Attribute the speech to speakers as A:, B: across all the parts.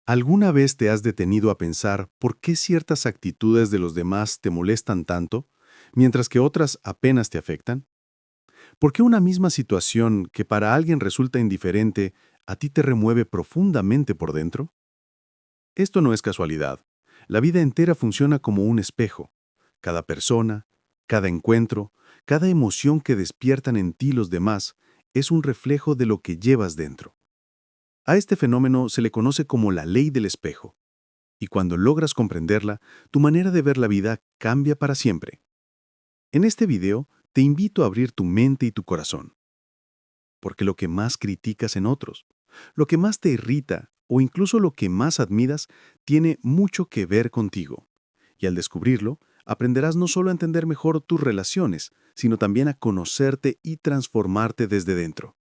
A: ¿Alguna vez te has detenido a pensar por qué ciertas actitudes de los demás te molestan tanto, mientras que otras apenas te afectan? ¿Por qué una misma situación que para alguien resulta indiferente, a ti te remueve profundamente por dentro? Esto no es casualidad. La vida entera funciona como un espejo. Cada persona, cada encuentro, cada emoción que despiertan en ti los demás es un reflejo de lo que llevas dentro. A este fenómeno se le conoce como la ley del espejo. Y cuando logras comprenderla, tu manera de ver la vida cambia para siempre. En este video, te invito a abrir tu mente y tu corazón, porque lo que más criticas en otros, lo que más te irrita o incluso lo que más admiras, tiene mucho que ver contigo. Y al descubrirlo, aprenderás no solo a entender mejor tus relaciones, sino también a conocerte y transformarte desde dentro.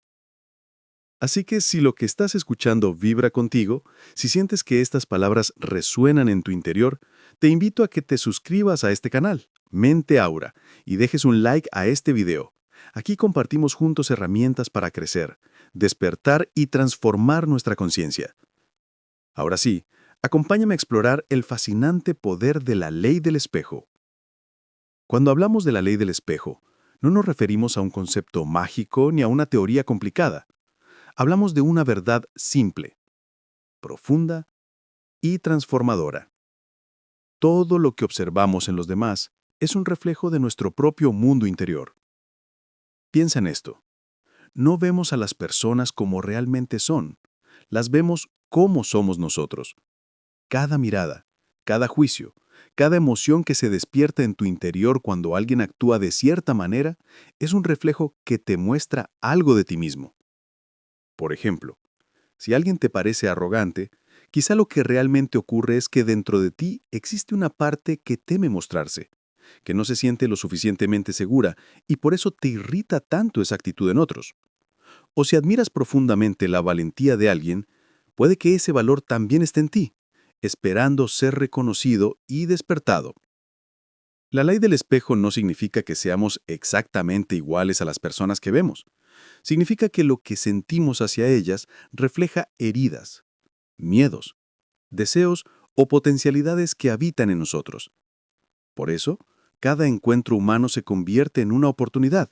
A: Así que si lo que estás escuchando vibra contigo, si sientes que estas palabras resuenan en tu interior, te invito a que te suscribas a este canal, Mente Aura, y dejes un like a este video. Aquí compartimos juntos herramientas para crecer, despertar y transformar nuestra conciencia. Ahora sí, acompáñame a explorar el fascinante poder de la ley del espejo. Cuando hablamos de la ley del espejo, no nos referimos a un concepto mágico ni a una teoría complicada. Hablamos de una verdad simple, profunda y transformadora. Todo lo que observamos en los demás es un reflejo de nuestro propio mundo interior. Piensa en esto. No vemos a las personas como realmente son, las vemos como somos nosotros. Cada mirada, cada juicio, cada emoción que se despierta en tu interior cuando alguien actúa de cierta manera es un reflejo que te muestra algo de ti mismo. Por ejemplo, si alguien te parece arrogante, quizá lo que realmente ocurre es que dentro de ti existe una parte que teme mostrarse, que no se siente lo suficientemente segura y por eso te irrita tanto esa actitud en otros. O si admiras profundamente la valentía de alguien, puede que ese valor también esté en ti, esperando ser reconocido y despertado. La ley del espejo no significa que seamos exactamente iguales a las personas que vemos. Significa que lo que sentimos hacia ellas refleja heridas, miedos, deseos o potencialidades que habitan en nosotros. Por eso, cada encuentro humano se convierte en una oportunidad,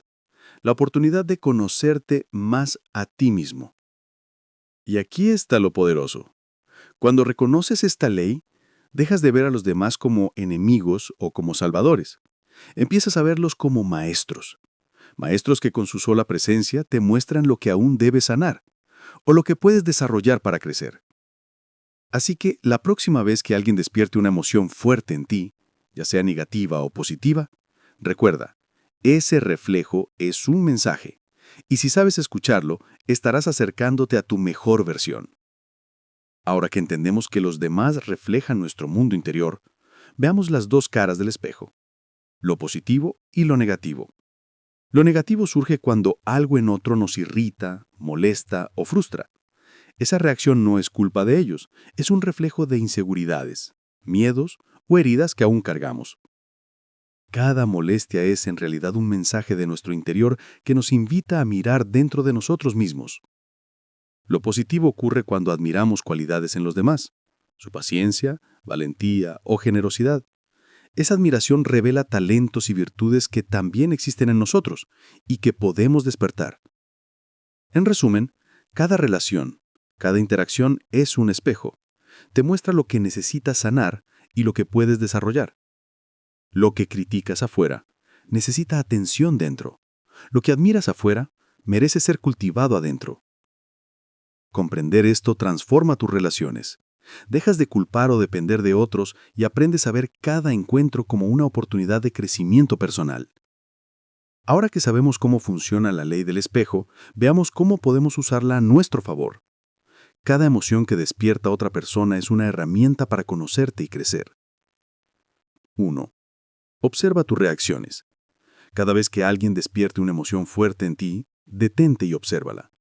A: la oportunidad de conocerte más a ti mismo. Y aquí está lo poderoso. Cuando reconoces esta ley, dejas de ver a los demás como enemigos o como salvadores. Empiezas a verlos como maestros. Maestros que con su sola presencia te muestran lo que aún debes sanar o lo que puedes desarrollar para crecer. Así que la próxima vez que alguien despierte una emoción fuerte en ti, ya sea negativa o positiva, recuerda, ese reflejo es un mensaje. Y si sabes escucharlo, estarás acercándote a tu mejor versión. Ahora que entendemos que los demás reflejan nuestro mundo interior, veamos las dos caras del espejo, lo positivo y lo negativo. Lo negativo surge cuando algo en otro nos irrita, molesta o frustra. Esa reacción no es culpa de ellos, es un reflejo de inseguridades, miedos o heridas que aún cargamos. Cada molestia es en realidad un mensaje de nuestro interior que nos invita a mirar dentro de nosotros mismos. Lo positivo ocurre cuando admiramos cualidades en los demás, su paciencia, valentía o generosidad. Esa admiración revela talentos y virtudes que también existen en nosotros y que podemos despertar. En resumen, cada relación, cada interacción es un espejo. Te muestra lo que necesitas sanar y lo que puedes desarrollar. Lo que criticas afuera necesita atención dentro. Lo que admiras afuera merece ser cultivado adentro. Comprender esto transforma tus relaciones. Dejas de culpar o depender de otros y aprendes a ver cada encuentro como una oportunidad de crecimiento personal. Ahora que sabemos cómo funciona la ley del espejo, veamos cómo podemos usarla a nuestro favor. Cada emoción que despierta a otra persona es una herramienta para conocerte y crecer. 1. Observa tus reacciones. Cada vez que alguien despierte una emoción fuerte en ti, detente y obsérvala.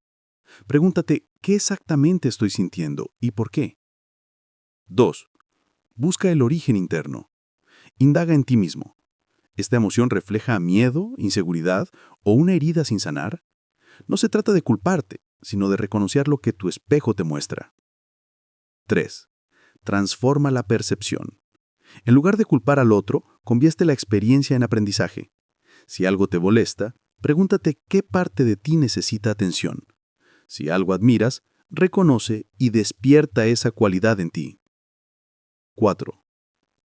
A: Pregúntate, ¿qué exactamente estoy sintiendo y por qué? 2. Busca el origen interno. Indaga en ti mismo. ¿Esta emoción refleja miedo, inseguridad o una herida sin sanar? No se trata de culparte, sino de reconocer lo que tu espejo te muestra. 3. transforma la percepción. En lugar de culpar al otro, convierte la experiencia en aprendizaje. Si algo te molesta, pregúntate qué parte de ti necesita atención. Si algo admiras, reconoce y despierta esa cualidad en ti. 4.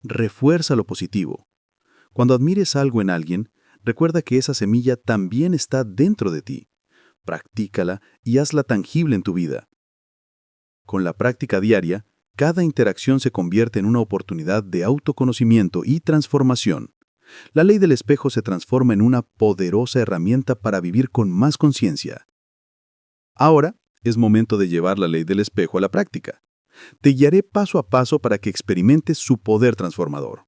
A: Refuerza lo positivo. Cuando admires algo en alguien, recuerda que esa semilla también está dentro de ti. Practícala y hazla tangible en tu vida. Con la práctica diaria, cada interacción se convierte en una oportunidad de autoconocimiento y transformación. La ley del espejo se transforma en una poderosa herramienta para vivir con más conciencia. Ahora es momento de llevar la ley del espejo a la práctica. Te guiaré paso a paso para que experimentes su poder transformador.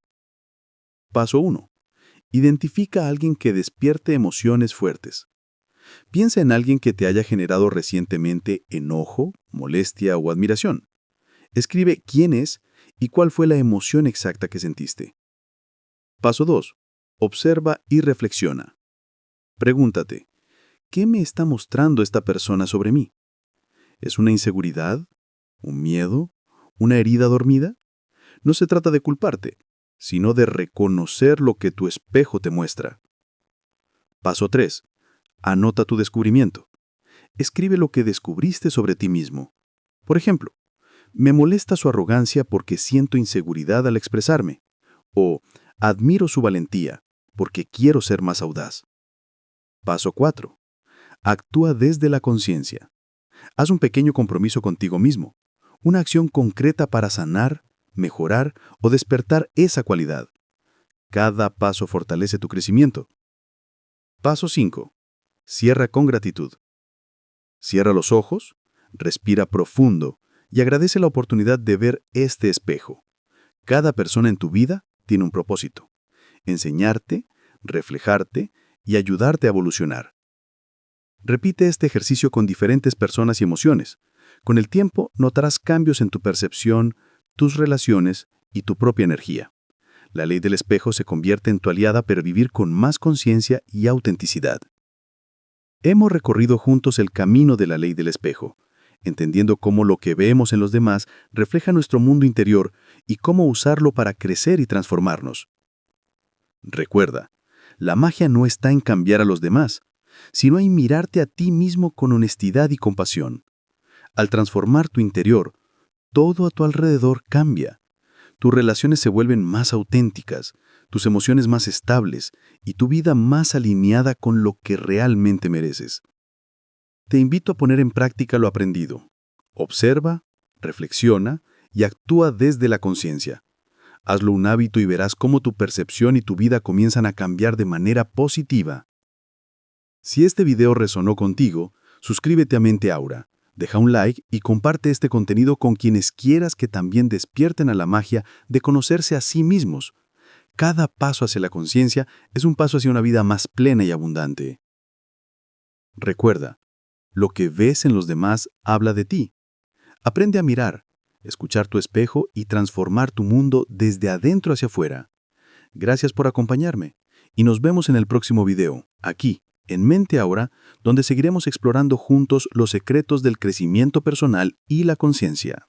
A: Paso 1. Identifica a alguien que despierte emociones fuertes. Piensa en alguien que te haya generado recientemente enojo, molestia o admiración. Escribe quién es y cuál fue la emoción exacta que sentiste. Paso 2. Observa y reflexiona. Pregúntate, ¿qué me está mostrando esta persona sobre mí? ¿Es una inseguridad? ¿Un miedo? ¿Una herida dormida? No se trata de culparte, sino de reconocer lo que tu espejo te muestra. Paso 3. Anota tu descubrimiento. Escribe lo que descubriste sobre ti mismo. Por ejemplo, me molesta su arrogancia porque siento inseguridad al expresarme. O admiro su valentía porque quiero ser más audaz. Paso 4. Actúa desde la conciencia. Haz un pequeño compromiso contigo mismo. Una acción concreta para sanar, mejorar o despertar esa cualidad. Cada paso fortalece tu crecimiento. Paso 5. Cierra con gratitud. Cierra los ojos, respira profundo y agradece la oportunidad de ver este espejo. Cada persona en tu vida tiene un propósito: enseñarte, reflejarte y ayudarte a evolucionar. Repite este ejercicio con diferentes personas y emociones. Con el tiempo notarás cambios en tu percepción, tus relaciones y tu propia energía. La ley del espejo se convierte en tu aliada para vivir con más conciencia y autenticidad. Hemos recorrido juntos el camino de la ley del espejo, entendiendo cómo lo que vemos en los demás refleja nuestro mundo interior y cómo usarlo para crecer y transformarnos. Recuerda, la magia no está en cambiar a los demás, sino en mirarte a ti mismo con honestidad y compasión. Al transformar tu interior, todo a tu alrededor cambia. Tus relaciones se vuelven más auténticas, tus emociones más estables y tu vida más alineada con lo que realmente mereces. Te invito a poner en práctica lo aprendido. Observa, reflexiona y actúa desde la conciencia. Hazlo un hábito y verás cómo tu percepción y tu vida comienzan a cambiar de manera positiva. Si este video resonó contigo, suscríbete a Mente Aura, deja un like y comparte este contenido con quienes quieras que también despierten a la magia de conocerse a sí mismos. Cada paso hacia la conciencia es un paso hacia una vida más plena y abundante. Recuerda, lo que ves en los demás habla de ti. Aprende a mirar, escuchar tu espejo y transformar tu mundo desde adentro hacia afuera. Gracias por acompañarme y nos vemos en el próximo video, aquí, en Mente Aura, donde seguiremos explorando juntos los secretos del crecimiento personal y la conciencia.